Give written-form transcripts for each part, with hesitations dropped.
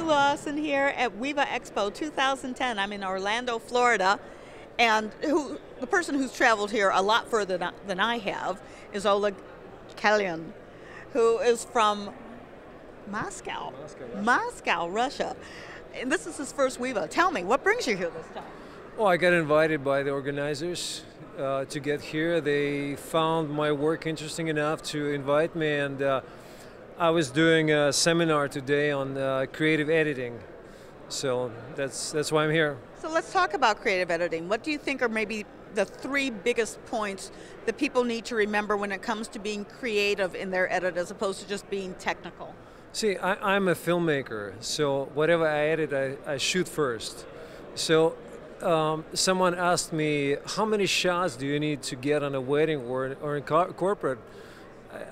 Lawson here at WEVA Expo 2010. I'm in Orlando, Florida, and the person who's traveled here a lot further than I have is Oleg Kaylan, who is from Moscow, Russia. And this is his first WEVA. Tell me, what brings you here this time? Well, I got invited by the organizers to get here. They found my work interesting enough to invite me, and I was doing a seminar today on creative editing. So that's why I'm here. So let's talk about creative editing. What do you think are maybe the three biggest points that people need to remember when it comes to being creative in their edit as opposed to just being technical? See, I'm a filmmaker, so whatever I edit, I shoot first. So someone asked me, how many shots do you need to get on a wedding or in corporate?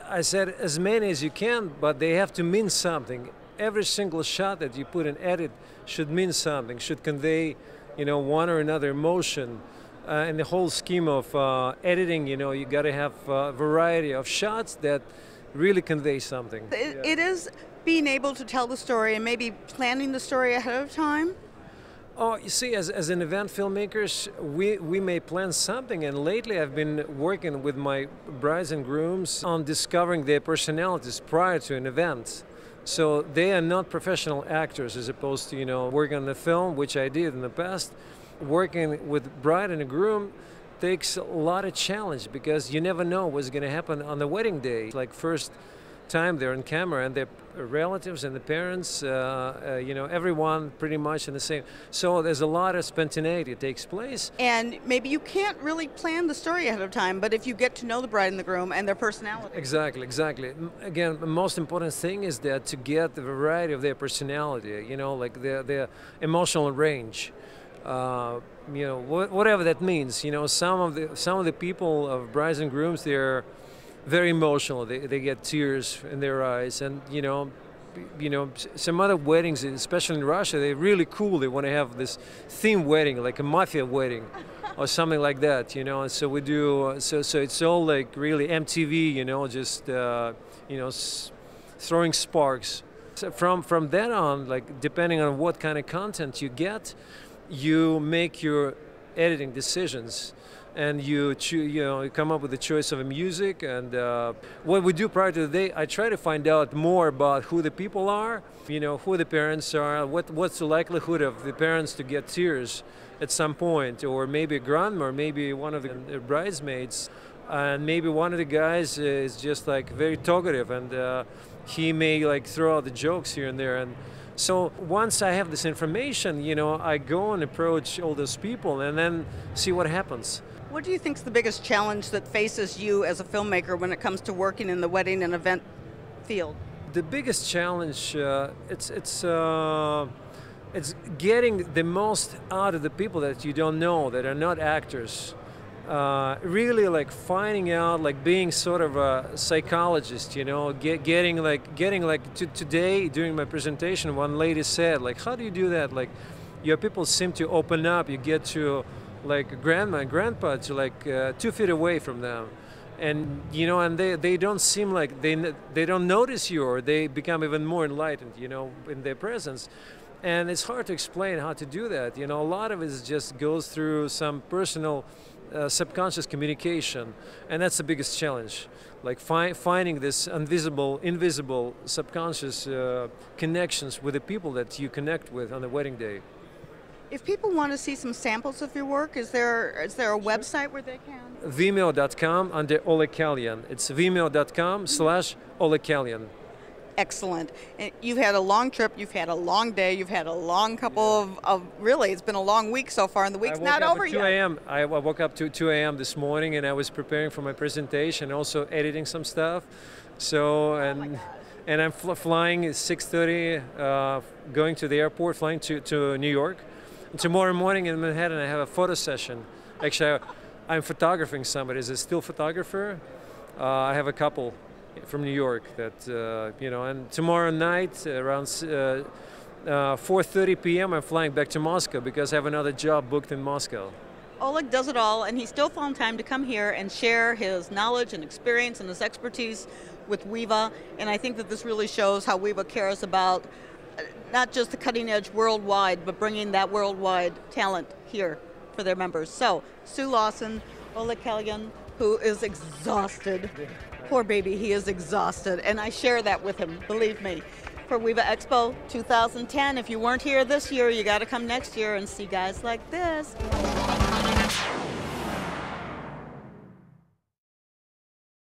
I said, as many as you can, but they have to mean something. Every single shot that you put in edit should mean something, should convey, one or another emotion. In the whole scheme of editing, you got to have a variety of shots that really convey something. It is being able to tell the story and maybe planning the story ahead of time? Oh, you see, as an event filmmakers, we may plan something, and lately I've been working with my brides and grooms on discovering their personalities prior to an event. So they are not professional actors as opposed to, working on the film, which I did in the past. Working with bride and a groom takes a lot of challenge because you never know what's going to happen on the wedding day. Like first time they're on camera and their relatives and the parents, everyone pretty much in the same. So there's a lot of spontaneity that takes place. And maybe you can't really plan the story ahead of time, but if you get to know the bride and the groom and their personality. Exactly. Again, the most important thing is that to get the variety of their personality, like their emotional range. Whatever that means. Some of the people of brides and grooms, they're very emotional. They get tears in their eyes, and some other weddings, especially in Russia, they're really cool. They want to have this theme wedding, like a mafia wedding, or something like that. And so we do. So it's all like really MTV. Just throwing sparks. So from then on, like depending on what kind of content you get, you make your editing decisions, and you come up with the choice of a music. And what we do prior to the day, I try to find out more about who the people are, who the parents are, what's the likelihood of the parents to get tears at some point, or maybe a grandma, or maybe one of the bridesmaids, and maybe one of the guys is just like very talkative, and he may like throw out the jokes here and there. And so once I have this information, I go and approach all those people and then see what happens. What do you think is the biggest challenge that faces you as a filmmaker when it comes to working in the wedding and event field? The biggest challenge, it's getting the most out of the people that you don't know, that are not actors. Really like finding out, like being sort of a psychologist, getting today during my presentation, one lady said, like, how do you do that? Like, your people seem to open up, you get to like grandma and grandpa to like 2 feet away from them. And, and they don't seem like, they don't notice you, or they become even more enlightened, in their presence. And it's hard to explain how to do that. A lot of it just goes through some personal subconscious communication, and that's the biggest challenge, like finding this invisible subconscious connections with the people that you connect with on the wedding day. If people want to see some samples of your work, is there a website where they can? Vimeo.com under Oleg Kalyan. It's vimeo.com/Oleg Kaylan. Excellent. And you've had a long trip, you've had a long day, you've had a long couple of really, it's been a long week so far, and the week's not over yet. I woke up to 2 a.m. this morning, and I was preparing for my presentation, also editing some stuff. So, and I'm flying at 6:30, going to the airport, flying to New York. And tomorrow morning in Manhattan, I have a photo session. Actually, I'm photographing somebody. As a still photographer, I have a couple from New York that, and tomorrow night around 4:30 p.m. I'm flying back to Moscow because I have another job booked in Moscow. Oleg does it all, and he still found time to come here and share his knowledge and experience and his expertise with WEVA, and I think that this really shows how WEVA cares about not just the cutting edge worldwide, but bringing that worldwide talent here for their members. So, Sue Lawson, Oleg Kaylan, who is exhausted. Poor baby, he is exhausted, and I share that with him, believe me. For WEVA Expo 2010, if you weren't here this year, you got to come next year and see guys like this.